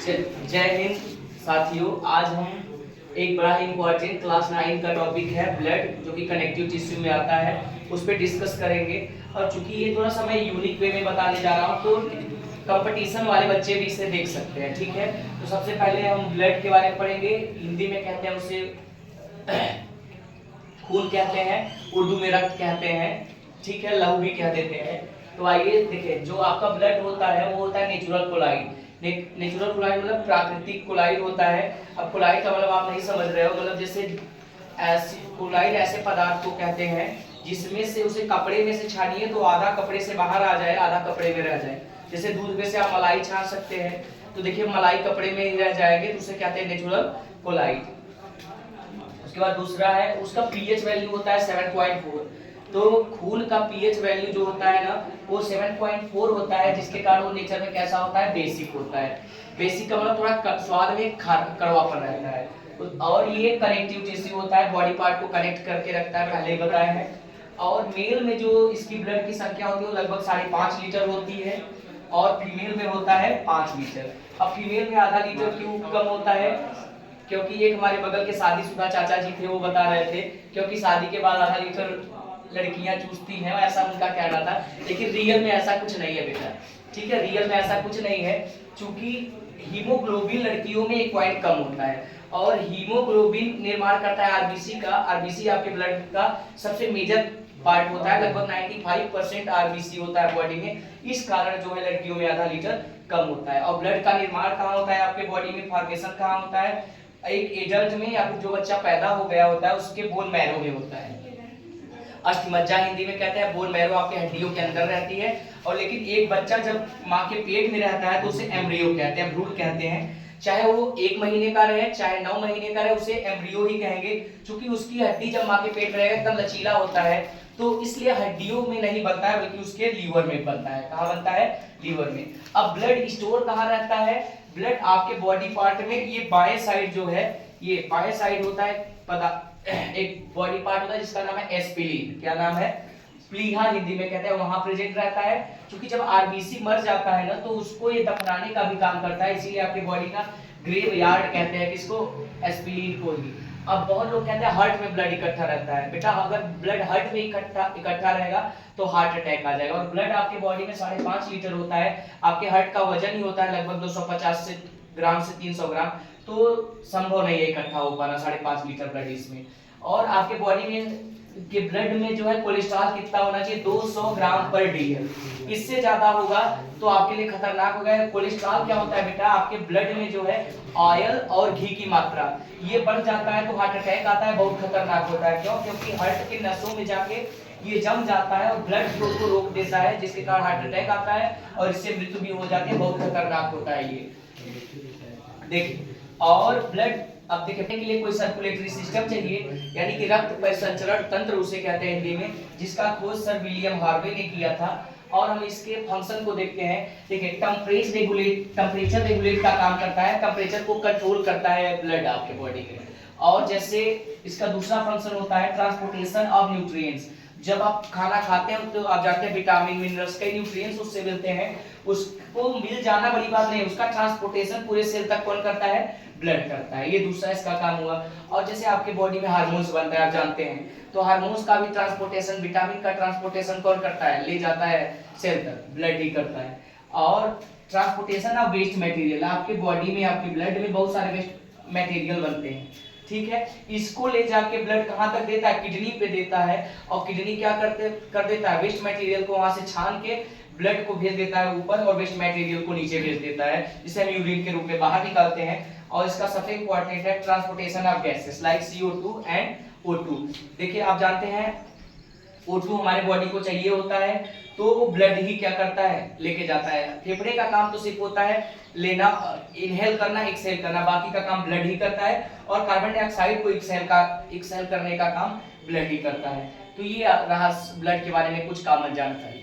जय हिंद साथियों। आज हम एक बड़ा इम्पोर्टेंट क्लास 9 का टॉपिक है ब्लड, जो कि कनेक्टिव टिश्यू में आता है, उस पर डिस्कस करेंगे। और चूंकि ये थोड़ा सा मैं यूनिक वे में बताने जा रहा हूँ, तो कंपटीशन वाले बच्चे भी इसे देख सकते हैं, ठीक है। तो सबसे पहले हम ब्लड के बारे में पढ़ेंगे। हिंदी में कहते हैं उसे खून कहते हैं, उर्दू में रक्त कहते हैं, ठीक है, लहू भी कह देते हैं। तो आइए देखिए, जो आपका ब्लड होता है वो होता है नेचुरल कोलाइड। नेचुरल कोलाइड मतलब प्राकृतिक कोलाइड होता है। अब कोलाइड का मतलब आप नहीं समझ रहे हो, मतलब जैसे कोलाइड ऐसे पदार्थ को कहते हैं जिसमें से उसे कपड़े में से छानिए तो आधा कपड़े से बाहर आ जाए, आधा कपड़े में रह जाए। जैसे दूध में से आप मलाई छान सकते हैं, तो देखिए मलाई कपड़े में ही रह जाएंगे, तो उसे कहते हैं नेचुरल कोलाइड। उसके बाद दूसरा है, उसका पीएच वैल्यू होता है 7.4। तो खून का पीएच वैल्यू जो होता है ना, वो 7.4 होता है, जिसके कारण वो नेचर में कैसा होता है, बेसिक होता है। बेसिक का मतलब थोड़ा स्वाद में कड़वापन रहता है। और ये कनेक्टिव टिश्यू होता है, बॉडी पार्ट को कनेक्ट करके रखता है, पहले ही बताया है। और मेल में जो इसकी ब्लड की संख्या होती है वो लगभग 5.5 लीटर होती है, और फीमेल में होता है 5 लीटर। अब फीमेल में आधा लीटर क्यों कम होता है? क्योंकि एक हमारे बगल के शादीशुदा चाचा जी थे, वो बता रहे थे क्योंकि शादी के बाद आधा लीटर लड़कियां चूसती हैं, ऐसा उनका कहना था। लेकिन रियल में ऐसा कुछ नहीं है बेटा, ठीक है, रियल में ऐसा कुछ नहीं है। चूंकि हीमोग्लोबिन लड़कियों में 1 पॉइंट कम होता है, और हीमोग्लोबिन निर्माण करता है आरबीसी का। आरबीसी आपके ब्लड का सबसे मेजर पार्ट होता है, लगभग 95% आरबीसी होता है बॉडी में। इस कारण जो है लड़कियों में आधा लीटर कम होता है। और ब्लड का निर्माण कहाँ होता है आपके बॉडी में, फॉर्मेशन कहाँ होता है? एक एडल्ट में, या फिर जो बच्चा पैदा हो गया होता है उसके बोन मैरो में होता है। अस्थिमज्जा हिंदी में कहते हैं, बोन मैरो आपके हड्डियों के अंदर रहती है। और लेकिन एक बच्चा जब माँ के पेट में रहता है तो उसे एम्ब्रियो कहते हैं, भ्रूण कहते हैं। चाहे वो 1 महीने का रहे, चाहे 9 महीने का रहे, उसे एम्ब्रियो ही कहेंगे। क्योंकि उसकी हड्डी जब माँ के पेट में रहेगा एकदम लचीला होता है, तो इसलिए हड्डियों में नहीं बनता है, बल्कि उसके लीवर में बनता है। कहाँ बनता है? लीवर में। अब ब्लड स्टोर कहाँ रहता है? ब्लड आपके बॉडी पार्ट में, ये बाएं साइड जो है, ये बाएं साइड होता है एक बॉडी पार्ट होता है जिसका नाम है एस्प्लीन। क्या नाम है? प्लीहा हिंदी में कहते हैं, वहां प्रेजेंट रहता है। क्योंकि जब आरबीसी मर जाता है ना, तो उसको ये दफनाने का भी काम करता है, इसीलिए आपकी बॉडी का ग्रेव यार्ड कहते हैं किसको? एस्प्लीन को ही। अब बहुत लोग कहते हैं हार्ट में ब्लड इकट्ठा रहता है। बेटा अगर ब्लड हार्ट में इकट्ठा रहेगा तो हार्ट अटैक आ जाएगा। और ब्लड आपके बॉडी में 5.5 लीटर होता है। आपके हार्ट का वजन ही होता है लगभग 250 ग्राम से 300 ग्राम, तो संभव नहीं है इकट्ठा हो पाना 5.5 लीटर ब्लड इसमें। और आपके बॉडी में के ब्लड में जो है कोलेस्ट्रॉल कितना होना चाहिए? 200 ग्राम पर डीएल। इससे ज्यादा होगा तो आपके लिए खतरनाक हो गया। कोलेस्ट्रॉल क्या होता है बेटा? आपके ब्लड में जो है ऑयल और घी की मात्रा, ये बढ़ जाता है तो हार्ट अटैक आता है, बहुत खतरनाक होता है। क्यों? क्योंकि हार्ट के नसों में जाके ये जम जाता है और ब्लड फ्लो को रोक देता है, जिसके कारण हार्ट अटैक आता है और इससे मृत्यु भी हो जाती है। बहुत खतरनाक होता है ये, देखिए। और ब्लड अब देखने के लिए कोई सर्कुलेटरी सिस्टम चाहिए, यानी कि रक्त परिसंचरण तंत्र उसे कहते हैं हिंदी में, जिसका खोज सर विलियम हार्वे ने किया था। और हम इसके फंक्शन को देखते हैं। देखिए, टेम्परेचर रेगुलेट का काम करता है, टेम्परेचर को कंट्रोल करता है ब्लड आपके बॉडी में। और जैसे इसका दूसरा फंक्शन होता है ट्रांसपोर्टेशन ऑफ न्यूट्रिएंट्स। जब आप खाना खाते हैं तो आप जानते हैं विटामिन मिनरल्स कई न्यूट्रिएंट्स उससे मिलते हैं, उसको मिल जाना बड़ी बात नहीं, उसका ट्रांसपोर्टेशन पूरे सेल तक कौन करता है? ब्लड करता है। ये दूसरा इसका काम हुआ। और जैसे आपके बॉडी में हार्मोन्स बनता है, आप जानते हैं, तो हार्मोन्स का भी ट्रांसपोर्टेशन, विटामिन का ट्रांसपोर्टेशन कौन करता है? ले जाता है सेल तक, ब्लड ही करता है। और ट्रांसपोर्टेशन ऑफ वेस्ट मटेरियल, आपके बॉडी में, आपके ब्लड में बहुत सारे वेस्ट मटेरियल बनते हैं, ठीक है। इसको ले जाके ब्लड कहां तक देता है? किडनी पे देता है। और किडनी क्या कर देता है? वेस्ट मटेरियल को वहां से छान के ब्लड को भेज देता है ऊपर, और वेस्ट मटेरियल को नीचे भेज देता है, जिसे हम यूरिन के रूप में बाहर निकालते हैं। और इसका सबसे इंपॉर्टेंट है transportation of gases like CO2 and O2। देखिए, आप जानते हैं O2 हमारे बॉडी को चाहिए होता है, तो वो ब्लड ही क्या करता है? लेके जाता है। फेफड़े का काम तो सिर्फ होता है लेना, इनहेल करना, एक्सहेल करना, बाकी का काम ब्लड ही करता है। और कार्बन डाइऑक्साइड को एक्सहेल करने का काम ब्लड ही करता है। तो ये रहा ब्लड के बारे में कुछ कॉमन जानकारी।